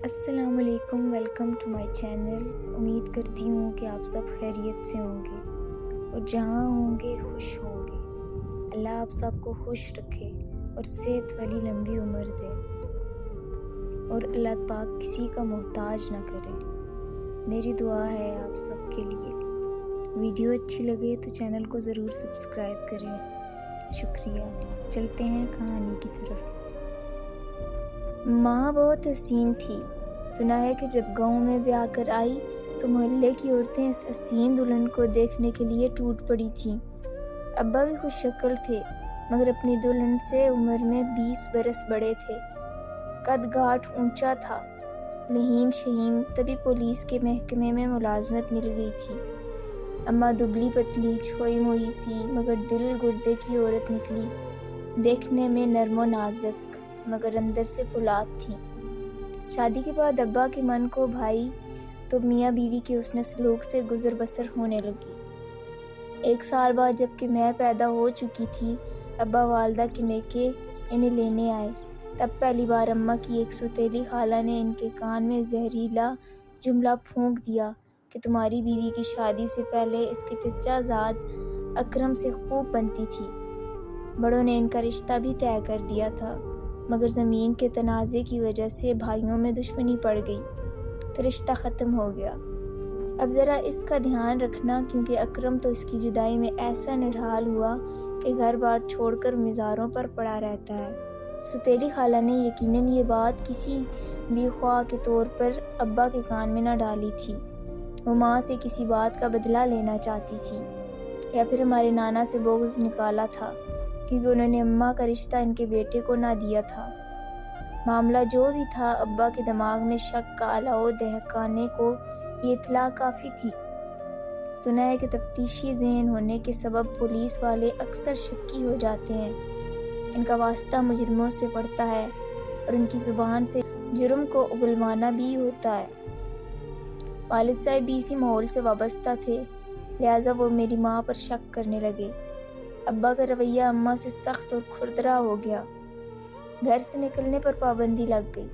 السلام علیکم، welcome to my channel. امید کرتی ہوں کہ آپ سب خیریت سے ہوں گے اور جہاں ہوں گے خوش ہوں گے۔ اللہ آپ سب کو خوش رکھے اور صحت والی لمبی عمر دے، اور اللہ پاک کسی کا محتاج نہ کرے۔ میری دعا ہے آپ سب کے لیے۔ ویڈیو اچھی لگے تو چینل کو ضرور سبسکرائب کریں۔ شکریہ۔ چلتے ہیں کہانی کی طرف۔ ماں بہت حسین تھی۔ سنا ہے کہ جب گاؤں میں بیاہ کر آئی تو محلے کی عورتیں اس حسین دلہن کو دیکھنے کے لیے ٹوٹ پڑی تھیں۔ ابا بھی خوش شکل تھے، مگر اپنی دلہن سے عمر میں 20 برس بڑے تھے۔ قد گاٹھ اونچا تھا، لہیم شہیم، تبھی پولیس کے محکمے میں ملازمت مل گئی تھی۔ اماں دبلی پتلی، چھوئی موئی سی، مگر دل گردے کی عورت نکلی۔ دیکھنے میں نرم و نازک، مگر اندر سے فولاد تھیں۔ شادی کے بعد ابا کے من کو بھائی تو میاں بیوی کے حسن سلوک سے گزر بسر ہونے لگی۔ 1 سال بعد جب کہ میں پیدا ہو چکی تھی، ابا والدہ کے میکے انہیں لینے آئے۔ تب پہلی بار اماں کی ایک سوتیلی خالہ نے ان کے کان میں زہریلا جملہ پھونک دیا کہ تمہاری بیوی کی شادی سے پہلے اس کے چچا زاد اکرم سے خوب بنتی تھی۔ بڑوں نے ان کا رشتہ بھی طے کر دیا تھا، مگر زمین کے تنازع کی وجہ سے بھائیوں میں دشمنی پڑ گئی تو رشتہ ختم ہو گیا۔ اب ذرا اس کا دھیان رکھنا، کیونکہ اکرم تو اس کی جدائی میں ایسا نڈھال ہوا کہ گھر بار چھوڑ کر مزاروں پر پڑا رہتا ہے۔ سوتیلی خالہ نے یقیناً یہ بات کسی بھی خواہ کے طور پر ابا کے کان میں نہ ڈالی تھی۔ وہ ماں سے کسی بات کا بدلہ لینا چاہتی تھی، یا پھر ہمارے نانا سے بغض نکالا تھا، کیونکہ انہوں نے اماں کا رشتہ ان کے بیٹے کو نہ دیا تھا۔ معاملہ جو بھی تھا، ابا کے دماغ میں شک کا الاؤ دہکانے کو یہ اطلاع کافی تھی۔ سنا ہے کہ تفتیشی ذہن ہونے کے سبب پولیس والے اکثر شکی ہو جاتے ہیں۔ ان کا واسطہ مجرموں سے پڑتا ہے اور ان کی زبان سے جرم کو اگلوانا بھی ہوتا ہے۔ والد صاحب بھی اسی ماحول سے وابستہ تھے، لہٰذا وہ میری ماں پر شک کرنے لگے۔ ابا کا رویہ اماں سے سخت اور کھردرا ہو گیا۔ گھر سے نکلنے پر پابندی لگ گئی۔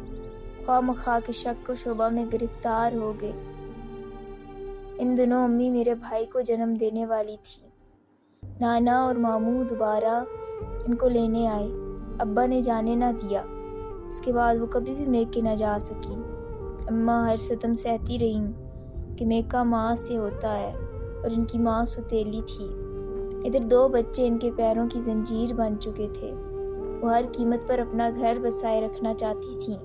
خواہ مخواہ کے شک و شبہ میں گرفتار ہو گئے۔ ان دنوں امی میرے بھائی کو جنم دینے والی تھی۔ نانا اور ماموں دوبارہ ان کو لینے آئے۔ ابا نے جانے نہ دیا۔ اس کے بعد وہ کبھی بھی میکے نہ جا سکی۔ اماں ہر ستم سہتی رہیں کہ میکا ماں سے ہوتا ہے، اور ان کی ماں سوتیلی تھی۔ ادھر 2 بچے ان کے پیروں کی زنجیر بن چکے تھے۔ وہ ہر قیمت پر اپنا گھر بسائے رکھنا چاہتی تھیں۔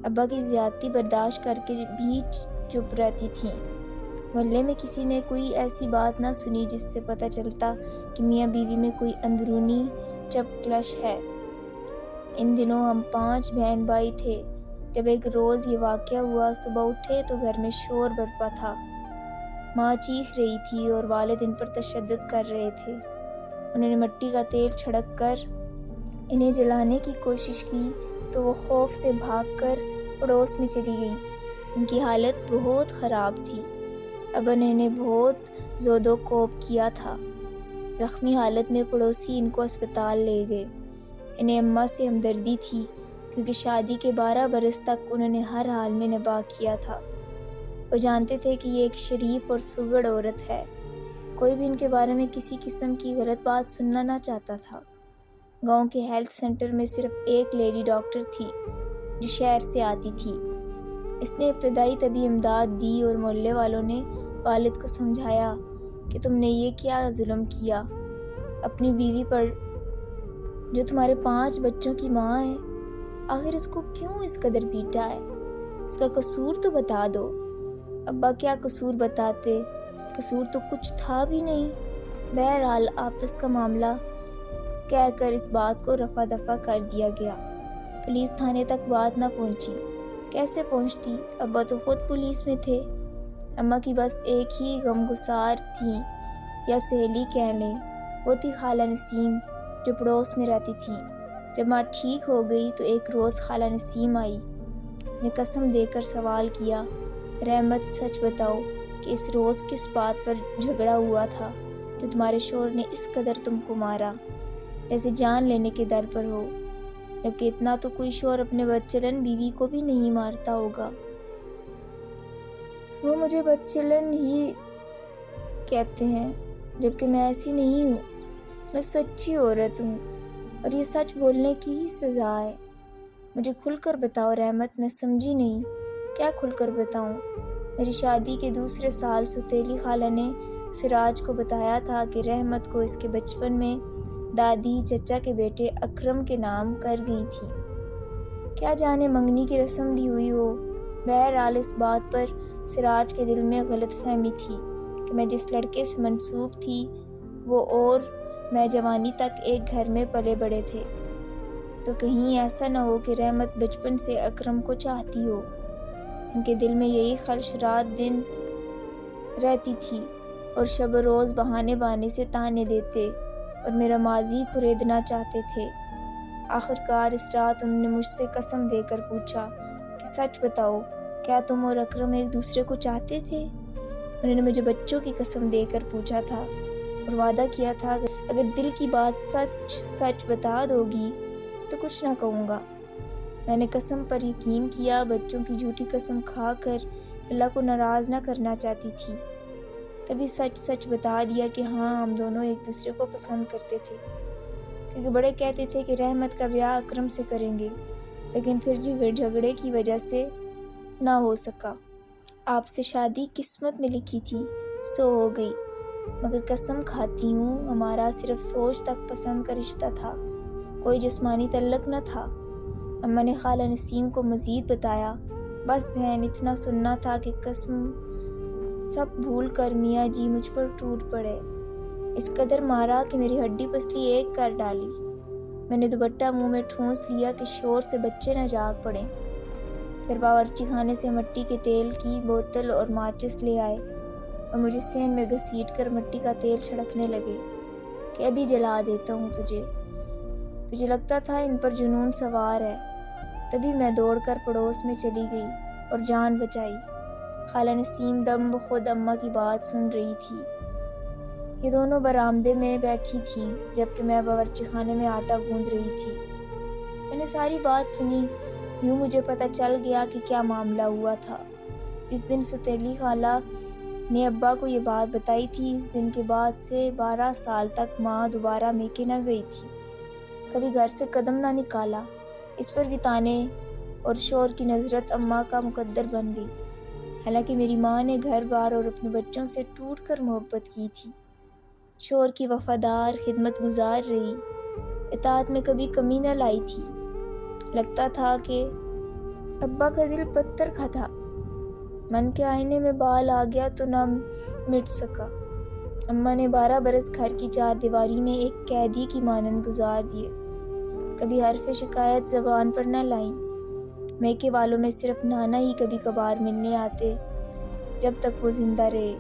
ابا کی زیادتی برداشت کر کے بھی چپ رہتی تھیں۔ محلے میں کسی نے کوئی ایسی بات نہ سنی جس سے پتہ چلتا کہ میاں بیوی میں کوئی اندرونی چپ کلش ہے۔ ان دنوں ہم 5 بہن بھائی تھے۔ جب ایک روز یہ واقعہ ہوا، صبح اٹھے تو گھر میں شور برپا تھا۔ ماں چیخ رہی تھی اور والد ان پر تشدد کر رہے تھے۔ انہوں نے مٹی کا تیل چھڑک کر انہیں جلانے کی کوشش کی تو وہ خوف سے بھاگ کر پڑوس میں چلی گئیں۔ ان کی حالت بہت خراب تھی۔ ابا نے انہیں بہت زود و کوب کیا تھا۔ زخمی حالت میں پڑوسی ان کو اسپتال لے گئے۔ انہیں اماں سے ہمدردی تھی، کیونکہ شادی کے 12 برس تک انہوں نے ہر حال میں نباہ کیا تھا۔ وہ جانتے تھے کہ یہ ایک شریف اور سگڑ عورت ہے۔ کوئی بھی ان کے بارے میں کسی قسم کی غلط بات سننا نہ چاہتا تھا۔ گاؤں کے ہیلتھ سینٹر میں صرف ایک لیڈی ڈاکٹر تھی جو شہر سے آتی تھی۔ اس نے ابتدائی طبی امداد دی اور محلے والوں نے والد کو سمجھایا کہ تم نے یہ کیا ظلم کیا اپنی بیوی پر، جو تمہارے 5 بچوں کی ماں ہے۔ آخر اس کو کیوں اس قدر پیٹا ہے؟ اس کا قصور تو بتا دو۔ ابا کیا قصور بتاتے، قصور تو کچھ تھا بھی نہیں۔ بہرحال آپس کا معاملہ کہہ کر اس بات کو رفع دفع کر دیا گیا۔ پولیس تھانے تک بات نہ پہنچی۔ کیسے پہنچتی؟ ابا تو خود پولیس میں تھے۔ اماں کی بس ایک ہی غمگسار تھیں، یا سہیلی کہہ لیں، وہ تھی خالہ نسیم، جو پڑوس میں رہتی تھیں۔ جب ماں ٹھیک ہو گئی تو ایک روز خالہ نسیم آئی۔ اس نے قسم دے کر سوال کیا، رحمت سچ بتاؤ کہ اس روز کس بات پر جھگڑا ہوا تھا جو تمہارے شوہر نے اس قدر تم کو مارا، جیسے جان لینے کے در پر ہو؟ جبکہ اتنا تو کوئی شوہر اپنے بدچلن بیوی کو بھی نہیں مارتا ہوگا۔ وہ مجھے بدچلن ہی کہتے ہیں، جبکہ میں ایسی نہیں ہوں۔ میں سچی عورت ہوں اور یہ سچ بولنے کی ہی سزا ہے۔ مجھے کھل کر بتاؤ رحمت، میں سمجھی نہیں، کیا کھل کر بتاؤں؟ میری شادی کے دوسرے سال ستیلی خالہ نے سراج کو بتایا تھا کہ رحمت کو اس کے بچپن میں دادی چچا کے بیٹے اکرم کے نام کر گئی تھی۔ کیا جانے منگنی کی رسم بھی ہوئی ہو۔ بہرحال اس بات پر سراج کے دل میں غلط فہمی تھی کہ میں جس لڑکے سے منسوب تھی وہ اور میں جوانی تک ایک گھر میں پلے بڑے تھے، تو کہیں ایسا نہ ہو کہ رحمت بچپن سے اکرم کو چاہتی ہو۔ ان کے دل میں یہی خلش رات دن رہتی تھی اور شب و روز بہانے سے تانے دیتے اور میرا ماضی کریدنا چاہتے تھے۔ آخرکار اس رات انہوں نے مجھ سے قسم دے کر پوچھا کہ سچ بتاؤ، کیا تم اور اکرم ایک دوسرے کو چاہتے تھے؟ انہوں نے مجھے بچوں کی قسم دے کر پوچھا تھا اور وعدہ کیا تھا کہ اگر دل کی بات سچ بتا دو گی تو کچھ نہ کہوں گا۔ میں نے قسم پر یقین کیا، بچوں کی جھوٹی قسم کھا کر اللہ کو ناراض نہ کرنا چاہتی تھی۔ تبھی سچ بتا دیا کہ ہاں، ہم دونوں ایک دوسرے کو پسند کرتے تھے، کیونکہ بڑے کہتے تھے کہ رحمت کا بیاہ اکرم سے کریں گے، لیکن پھر جھگڑے کی وجہ سے نہ ہو سکا۔ آپ سے شادی قسمت میں لکھی تھی، سو ہو گئی، مگر قسم کھاتی ہوں ہمارا صرف سوچ تک پسند کا رشتہ تھا، کوئی جسمانی تعلق نہ تھا۔ اماں نے خالہ نسیم کو مزید بتایا، بس بہن اتنا سننا تھا کہ قسم سب بھول کر میاں جی مجھ پر ٹوٹ پڑے، اس قدر مارا کہ میری ہڈی پسلی ایک کر ڈالی۔ میں نے دوپٹہ منہ میں ٹھونس لیا کہ شور سے بچے نہ جاگ پڑیں۔ پھر باورچی خانے سے مٹی کے تیل کی بوتل اور ماچس لے آئے اور مجھے سین میں گھسیٹ کر مٹی کا تیل چھڑکنے لگے کہ ابھی جلا دیتا ہوں تجھے لگتا تھا ان پر جنون سوار ہے۔ تبھی میں دوڑ کر پڑوس میں چلی گئی اور جان بچائی۔ خالہ نسیم دم بخود اماں کی بات سن رہی تھی۔ یہ دونوں برآمدے میں بیٹھی تھیں جبکہ میں باورچی خانے میں آٹا گوندھ رہی تھی۔ میں نے ساری بات سنی، یوں مجھے پتہ چل گیا کہ کیا معاملہ ہوا تھا۔ جس دن ستیلی خالہ نے ابا کو یہ بات بتائی تھی، اس دن کے بعد سے 12 سال تک ماں دوبارہ میکے نہ گئی تھی، کبھی گھر سے قدم نہ نکالا۔ اس پر بھی طعنے اور شور کی نظرت اماں کا مقدر بن گئی۔ حالانکہ میری ماں نے گھر بار اور اپنے بچوں سے ٹوٹ کر محبت کی تھی، شور کی وفادار خدمت گزار رہی، اطاعت میں کبھی کمی نہ لائی تھی۔ لگتا تھا کہ ابا کا دل پتھر کا تھا، من کے آئینے میں بال آ گیا تو نہ مٹ سکا۔ اماں نے 12 برس گھر کی چار دیواری میں ایک قیدی کی مانند گزار دیے، کبھی حرف شکایت زبان پر نہ لائیں۔ میکے والوں میں صرف نانا ہی کبھی کبھار ملنے آتے، جب تک وہ زندہ رہے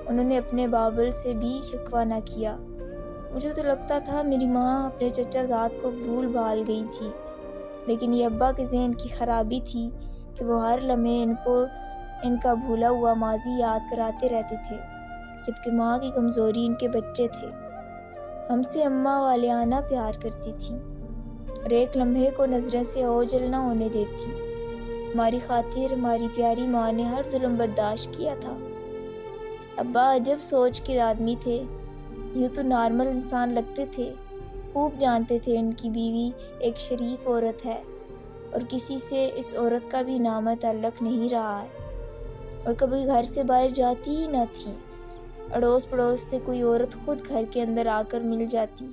انہوں نے اپنے بابل سے بھی شکوہ نہ کیا۔ مجھے تو لگتا تھا میری ماں اپنے چچا زاد کو بھول بھال گئی تھی، لیکن یہ ابا کے ذہن کی خرابی تھی کہ وہ ہر لمحے ان کا بھولا ہوا ماضی یاد کراتے رہتے تھے، جبکہ ماں کی کمزوری ان کے بچے تھے۔ ہم سے اماں والیانہ پیار کرتی تھی اور ایک لمحے کو نظریں سے اوجھل نہ ہونے دیتی۔ ہماری خاطر ہماری پیاری ماں نے ہر ظلم برداشت کیا تھا۔ ابا عجب سوچ کے آدمی تھے، یوں تو نارمل انسان لگتے تھے، خوب جانتے تھے ان کی بیوی ایک شریف عورت ہے اور کسی سے اس عورت کا بھی نام تعلق نہیں رہا ہے، اور کبھی گھر سے باہر جاتی ہی نہ تھی۔ اڑوس پڑوس سے کوئی عورت خود گھر کے اندر آ کر مل جاتی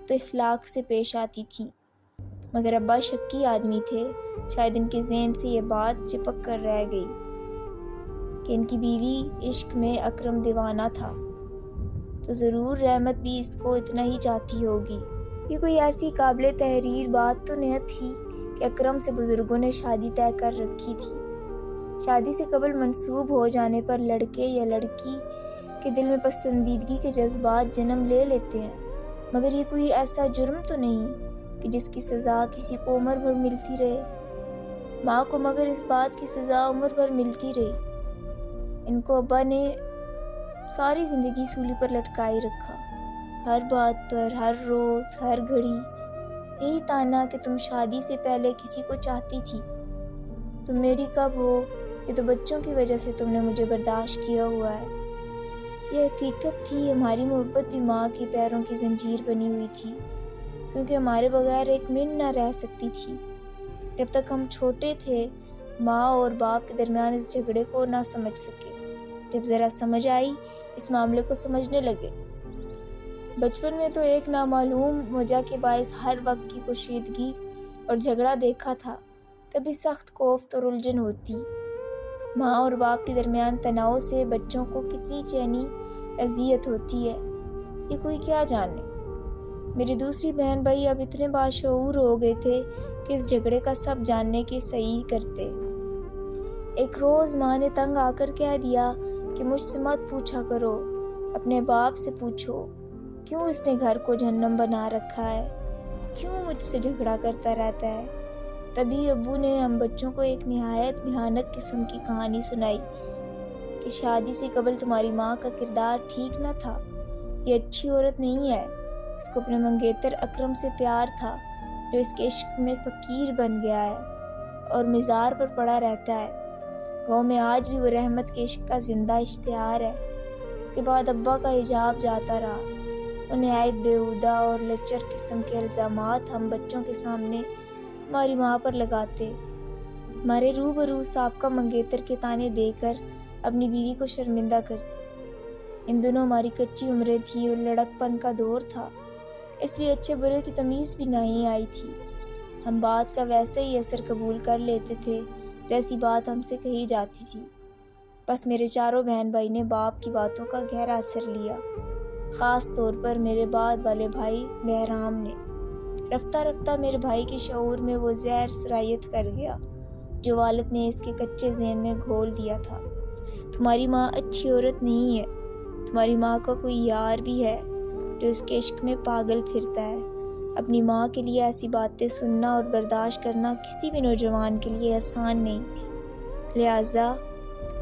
تو اخلاق سے پیش آتی تھی، مگر ابا شکی آدمی تھے، شاید ان کے ذہن سے یہ بات چپک کر رہ گئی کہ ان کی بیوی عشق میں اکرم دیوانہ تھا، تو ضرور رحمت بھی اس کو اتنا ہی چاہتی ہوگی۔ یہ کوئی ایسی قابل تحریر بات تو نہ تھی کہ اکرم سے بزرگوں نے شادی طے کر رکھی تھی۔ شادی سے قبل منسوب ہو جانے پر لڑکے یا لڑکی کے دل میں پسندیدگی کے جذبات جنم لے لیتے ہیں، مگر یہ کوئی ایسا جرم تو نہیں کہ جس کی سزا کسی کو عمر بھر ملتی رہے۔ ماں کو مگر اس بات کی سزا عمر بھر ملتی رہی۔ ان کو ابا نے ساری زندگی سولی پر لٹکائی رکھا، ہر بات پر، ہر روز، ہر گھڑی یہی تانا کہ تم شادی سے پہلے کسی کو چاہتی تھی، تم میری کب ہو، یہ تو بچوں کی وجہ سے تم نے مجھے برداشت کیا ہوا ہے۔ یہ حقیقت تھی، ہماری محبت بھی ماں کے پیروں کی زنجیر بنی ہوئی تھی، کیونکہ ہمارے بغیر ایک منٹ نہ رہ سکتی تھی۔ جب تک ہم چھوٹے تھے ماں اور باپ کے درمیان اس جھگڑے کو نہ سمجھ سکے، جب ذرا سمجھ آئی اس معاملے کو سمجھنے لگے۔ بچپن میں تو ایک نامعلوم وجہ کے باعث ہر وقت کی کشیدگی اور جھگڑا دیکھا تھا، تبھی سخت کوفت اور الجھن ہوتی۔ ماں اور باپ کے درمیان تناؤ سے بچوں کو کتنی چینی اذیت ہوتی ہے، یہ کوئی کیا جانے۔ میری دوسری بہن بھائی اب اتنے باشعور ہو گئے تھے کہ اس جھگڑے کا سب جاننے کی صحیح کرتے۔ ایک روز ماں نے تنگ آ کر کہہ دیا کہ مجھ سے مت پوچھا کرو، اپنے باپ سے پوچھو، کیوں اس نے گھر کو جہنم بنا رکھا ہے، کیوں مجھ سے جھگڑا کرتا رہتا ہے۔ تبھی ابو نے ہم بچوں کو ایک نہایت بھیانک قسم کی کہانی سنائی کہ شادی سے قبل تمہاری ماں کا کردار ٹھیک نہ تھا، یہ اچھی عورت نہیں ہے، اس کو اپنے منگیتر اکرم سے پیار تھا جو اس کے عشق میں فقیر بن گیا ہے اور مزار پر پڑا رہتا ہے۔ گاؤں میں آج بھی وہ رحمت کے عشق کا زندہ اشتہار ہے۔ اس کے بعد ابا کا حجاب جاتا رہا، وہ نہایت بیہودہ اور لچر قسم کے الزامات ہم بچوں کے سامنے ہماری ماں پر لگاتے، ہمارے روبرو سابقہ منگیتر کے تانے دے کر اپنی بیوی کو شرمندہ کرتے۔ ان دنوں ہماری کچی عمریں تھیں اور لڑک پن کا دور تھا، اس لیے اچھے برے کی تمیز بھی نہیں آئی تھی۔ ہم بات کا ویسے ہی اثر قبول کر لیتے تھے جیسی بات ہم سے کہی جاتی تھی۔ بس میرے چاروں بہن بھائی نے باپ کی باتوں کا گہرا اثر لیا، خاص طور پر میرے بعد والے بھائی بہرام نے۔ رفتہ رفتہ میرے بھائی کے شعور میں وہ زہر سرایت کر گیا جو والد نے اس کے کچے ذہن میں گھول دیا تھا۔ تمہاری ماں اچھی عورت نہیں ہے، تمہاری ماں کا کوئی یار بھی ہے جو اس کے عشق میں پاگل پھرتا ہے۔ اپنی ماں کے لیے ایسی باتیں سننا اور برداشت کرنا کسی بھی نوجوان کے لیے آسان نہیں، لہٰذا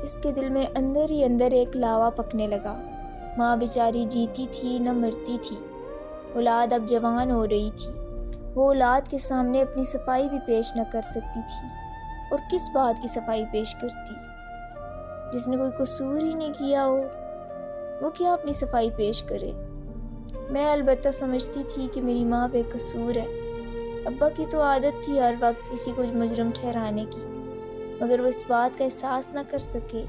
اس کے دل میں اندر ہی اندر ایک لاوا پکنے لگا۔ ماں بیچاری جیتی تھی نہ مرتی تھی، اولاد اب جوان ہو رہی تھی، وہ اولاد کے سامنے اپنی صفائی بھی پیش نہ کر سکتی تھی، اور کس بات کی صفائی پیش کرتی؟ جس نے کوئی قصور ہی نہیں کیا ہو وہ کیا اپنی صفائی پیش کرے؟ میں البتہ سمجھتی تھی کہ میری ماں بے قصور ہے۔ ابا کی تو عادت تھی ہر وقت کسی کو مجرم ٹھہرانے کی، مگر وہ اس بات کا احساس نہ کر سکے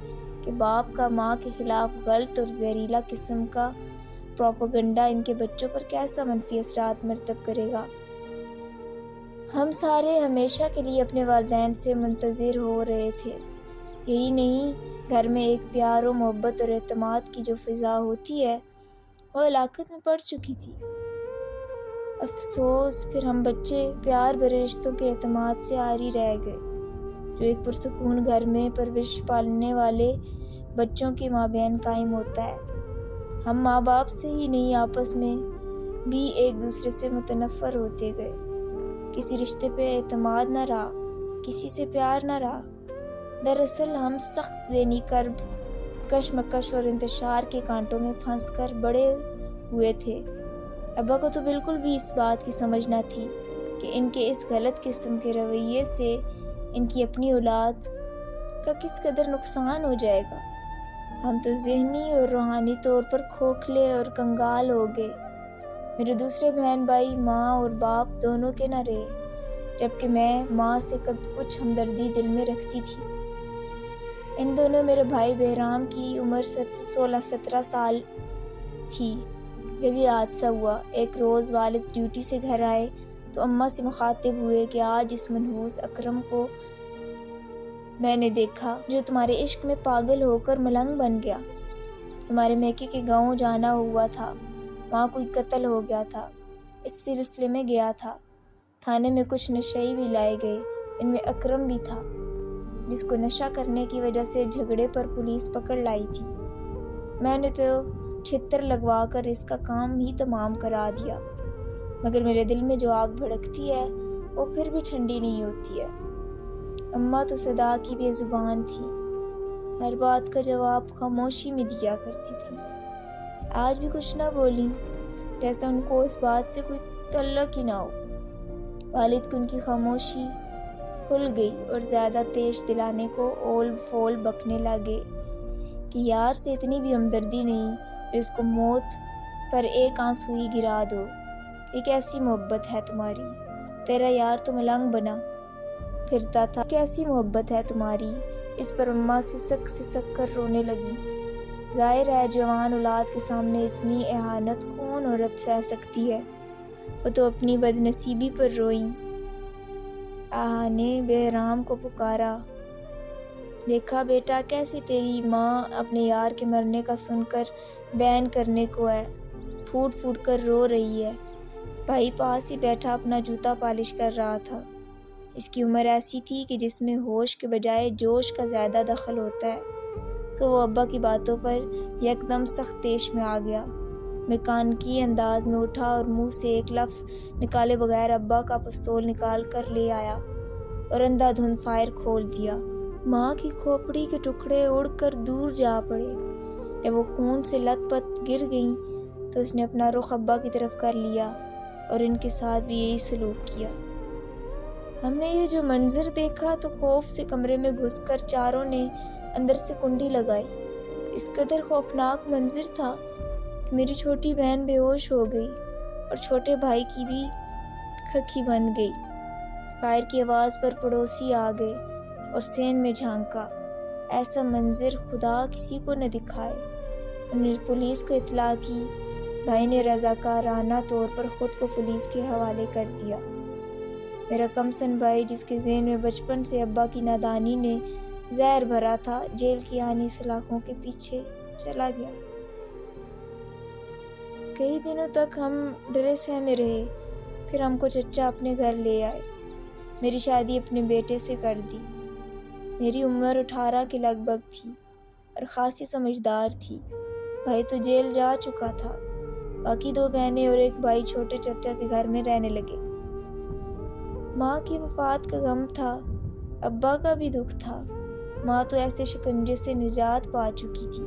کہ باپ کا ماں کے خلاف غلط اور زہریلا قسم کا پروپیگنڈا ان کے بچوں پر کیسا منفی اثرات مرتب کرے گا۔ ہم سارے ہمیشہ کے لیے اپنے والدین سے منتظر ہو رہے تھے، یہی نہیں، گھر میں ایک پیار و محبت اور اعتماد کی جو فضا ہوتی ہے وہ ہلاکت میں پڑ چکی تھی۔ افسوس، پھر ہم بچے پیار بھرے رشتوں کے اعتماد سے عاری رہ گئے جو ایک پرسکون گھر میں پرورش پالنے والے بچوں کے مابین قائم ہوتا ہے۔ ہم ماں باپ سے ہی نہیں، آپس میں بھی ایک دوسرے سے متنفر ہوتے گئے، کسی رشتے پہ اعتماد نہ رہا، کسی سے پیار نہ رہا۔ دراصل ہم سخت ذہنی کرب، کشمکش اور انتشار کے کانٹوں میں پھنس کر بڑے ہوئے تھے۔ ابا کو تو بالکل بھی اس بات کی سمجھ نہ تھی کہ ان کے اس غلط قسم کے رویے سے ان کی اپنی اولاد کا کس قدر نقصان ہو جائے گا۔ ہم تو ذہنی اور روحانی طور پر کھوکھلے اور کنگال ہو گئے۔ میرے دوسرے بہن بھائی ماں اور باپ دونوں کے نہ رہے، جبکہ میں ماں سے کچھ ہمدردی دل میں رکھتی تھی۔ ان دونوں میرے بھائی بہرام کی عمر 16-17 سال تھی جب یہ حادثہ ہوا۔ ایک روز والد ڈیوٹی سے گھر آئے تو اماں سے مخاطب ہوئے کہ آج اس منحوس اکرم کو میں نے دیکھا جو تمہارے عشق میں پاگل ہو کر ملنگ بن گیا۔ تمہارے میکے کے گاؤں جانا ہوا تھا، وہاں کوئی قتل ہو گیا تھا، اس سلسلے میں گیا تھا۔ تھانے میں کچھ نشئی بھی لائے گئے، ان میں اکرم بھی تھا جس کو نشہ کرنے کی وجہ سے جھگڑے پر پولیس پکڑ لائی تھی۔ میں نے تو چھتر لگوا کر اس کا کام ہی تمام کرا دیا، مگر میرے دل میں جو آگ بھڑکتی ہے وہ پھر بھی ٹھنڈی نہیں ہوتی ہے۔ اماں تو صدا کی بے زبان تھی، ہر بات کا جواب خاموشی میں دیا کرتی تھی، آج بھی کچھ نہ بولی، جیسے ان کو اس بات سے کوئی تعلق ہی نہ ہو۔ والد کو ان کی خاموشی کھل گئی اور زیادہ تیز دلانے کو اول فول بکنے لگے کہ یار سے اتنی بھی ہمدردی نہیں جو اس کو موت پر ایک آنسو ہی گرا دو۔ ایک ایسی محبت ہے تمہاری، تیرا یار تو ملنگ بنا پھرتا تھا، کیسی محبت ہے تمہاری۔ اس پر اماں سسک کر رونے لگی۔ ظاہر ہے جوان اولاد کے سامنے اتنی اہانت کون عورت سہ سکتی ہے، وہ تو اپنی بد نصیبی پر روئیں۔ آہا نے بہرام کو پکارا، دیکھا بیٹا کیسی تیری ماں اپنے یار کے مرنے کا سن کر بین کرنے کو ہے، پھوٹ پھوٹ کر رو رہی ہے۔ بھائی پاس ہی بیٹھا اپنا جوتا پالش کر رہا تھا۔ اس کی عمر ایسی تھی کہ جس میں ہوش کے بجائے جوش کا زیادہ دخل ہوتا ہے، سو وہ ابا کی باتوں پر یکدم سخت طیش میں آ گیا۔ میکانکی انداز میں اٹھا اور منہ سے ایک لفظ نکالے بغیر ابا کا پستول نکال کر لے آیا اور اندھا دھند فائر کھول دیا۔ ماں کی کھوپڑی کے ٹکڑے اڑ کر دور جا پڑے۔ جب وہ خون سے لت پت گر گئیں تو اس نے اپنا رخ ابا کی طرف کر لیا اور ان کے ساتھ بھی یہی سلوک کیا۔ ہم نے یہ جو منظر دیکھا تو خوف سے کمرے میں گھس کر چاروں نے اندر سے کنڈی لگائی۔ اس قدر خوفناک منظر تھا کہ میری چھوٹی بہن بے ہوش ہو گئی اور چھوٹے بھائی کی بھی کھکی بن گئی۔ فائر کی آواز پر پڑوسی آ گئے اور سین میں جھانکا۔ ایسا منظر خدا کسی کو نہ دکھائے۔ انہوں نے پولیس کو اطلاع کی۔ بھائی نے رضاکارانہ طور پر خود کو پولیس کے حوالے کر دیا۔ میرا کمسن بھائی جس کے ذہن میں بچپن سے ابا کی نادانی نے زہر بھرا تھا، جیل کی آنی سلاخوں کے پیچھے چلا گیا۔ کئی دنوں تک ہم ڈرے سہمے رہے، پھر ہم کو چچا اپنے گھر لے آئے۔ میری شادی اپنے بیٹے سے کر دی۔ میری عمر 18 کے لگ بھگ تھی اور خاصی سمجھدار تھی۔ بھائی تو جیل جا چکا تھا۔ باقی 2 بہنیں اور ایک بھائی چھوٹے چچا کے گھر میں رہنے لگے۔ ماں کی وفات کا غم تھا، ابا کا بھی دکھ تھا۔ ماں تو ایسے شکنجے سے نجات پا چکی تھی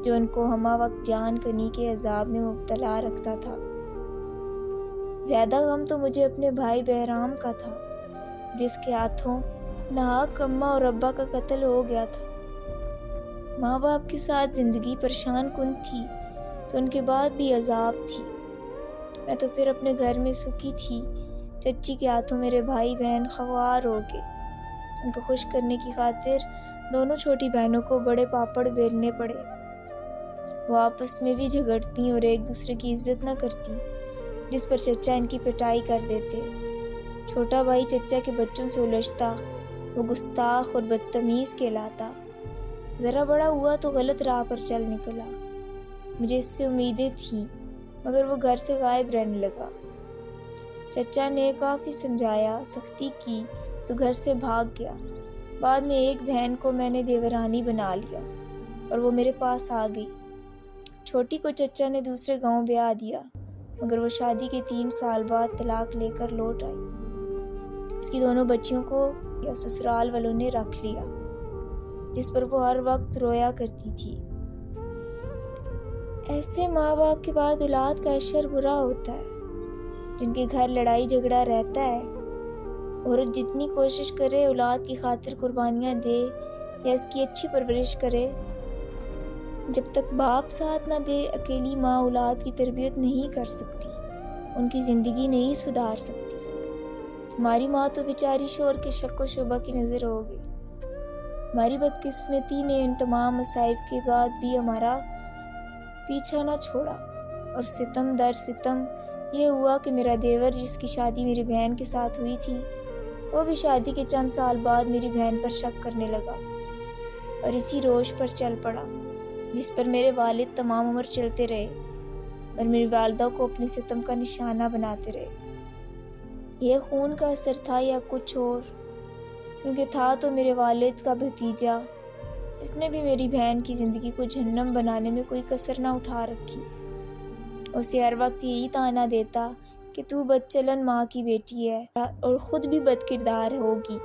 جو ان کو ہمہ وقت جان کنی کے عذاب میں مبتلا رکھتا تھا۔ زیادہ غم تو مجھے اپنے بھائی بہرام کا تھا جس کے ہاتھوں ناحق اماں اور ابا کا قتل ہو گیا تھا۔ ماں باپ کے ساتھ زندگی پریشان کن تھی تو ان کے بعد بھی عذاب تھی۔ میں تو پھر اپنے گھر میں سکھی تھی۔ چچی کے ہاتھوں میرے بھائی بہن خوار ہو گئے۔ ان کو خوش کرنے کی خاطر دونوں چھوٹی بہنوں کو بڑے پاپڑ بیلنے پڑے۔ وہ آپس میں بھی جھگڑتی اور ایک دوسرے کی عزت نہ کرتی، جس پر چچا ان کی پٹائی کر دیتے۔ چھوٹا بھائی چچا کے بچوں سے الجھتا، وہ گستاخ اور بدتمیز کہلاتا۔ ذرا بڑا ہوا تو غلط راہ پر چل نکلا۔ مجھے اس سے امیدیں تھیں مگر وہ گھر سے غائب رہنے لگا۔ چچا نے کافی سمجھایا، سختی کی تو گھر سے بھاگ گیا۔ بعد میں ایک بہن کو میں نے دیورانی بنا لیا اور وہ میرے پاس آ گئی۔ چھوٹی کو چچا نے دوسرے گاؤں بیاہ دیا مگر وہ شادی کے 3 سال بعد طلاق لے کر لوٹ آئی۔ اس کی دونوں بچیوں کو سسرال والوں نے رکھ لیا، جس پر وہ ہر وقت رویا کرتی تھی۔ ایسے ماں باپ کے بعد اولاد کا اشر برا ہوتا ہے۔ جن کے گھر لڑائی جھگڑا رہتا ہے، عورت جتنی کوشش کرے اولاد کی خاطر قربانیاں دے یا اس کی اچھی پرورش کرے، جب تک باپ ساتھ نہ دے اکیلی ماں اولاد کی تربیت نہیں کر سکتی، ان کی زندگی نہیں سدھار سکتی۔ ہماری ماں تو بیچاری شوہر کے شک و شبہ کی نظر ہو گئی۔ ہماری بدقسمتی نے ان تمام مصائب کے بعد بھی ہمارا پیچھا نہ چھوڑا، اور ستم در ستم یہ ہوا کہ میرا دیور جس کی شادی میری بہن کے ساتھ ہوئی تھی، وہ بھی شادی کے چند سال بعد میری بہن پر شک کرنے لگا اور اسی روش پر چل پڑا جس پر میرے والد تمام عمر چلتے رہے اور میری والدہ کو اپنے ستم کا نشانہ بناتے رہے۔ یہ خون کا اثر تھا یا کچھ اور، کیونکہ تھا تو میرے والد کا بھتیجا، اس نے بھی میری بہن کی زندگی کو جہنم بنانے میں کوئی کسر نہ اٹھا رکھی۔ اسے ہر وقت یہی طعنہ دیتا کہ تو بدچلن ماں کی بیٹی ہے اور خود بھی بد کردار ہوگی۔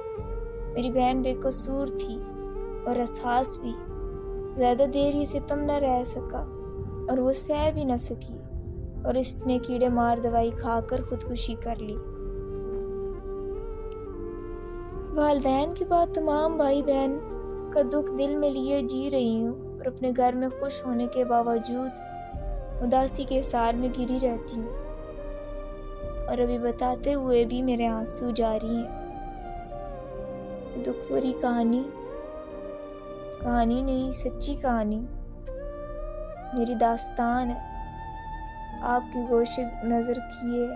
میری بہن بے قصور تھی اور حساس بھی۔ زیادہ دیر یہ ستم نہ رہ سکا اور وہ سہ بھی نہ سکی اور اس نے کیڑے مار دوائی کھا کر خودکشی کر لی۔ والدین کے بعد تمام بھائی بہن کا دکھ دل میں لیے جی رہی ہوں اور اپنے گھر میں خوش ہونے کے باوجود اداسی کے سار میں گری رہتی ہوں، اور ابھی بتاتے ہوئے بھی میرے آنسو جاری ہیں۔ یہ دکھ بھری کہانی نہیں، سچی کہانی میری داستان ہے، آپ کی گوش نظر کیے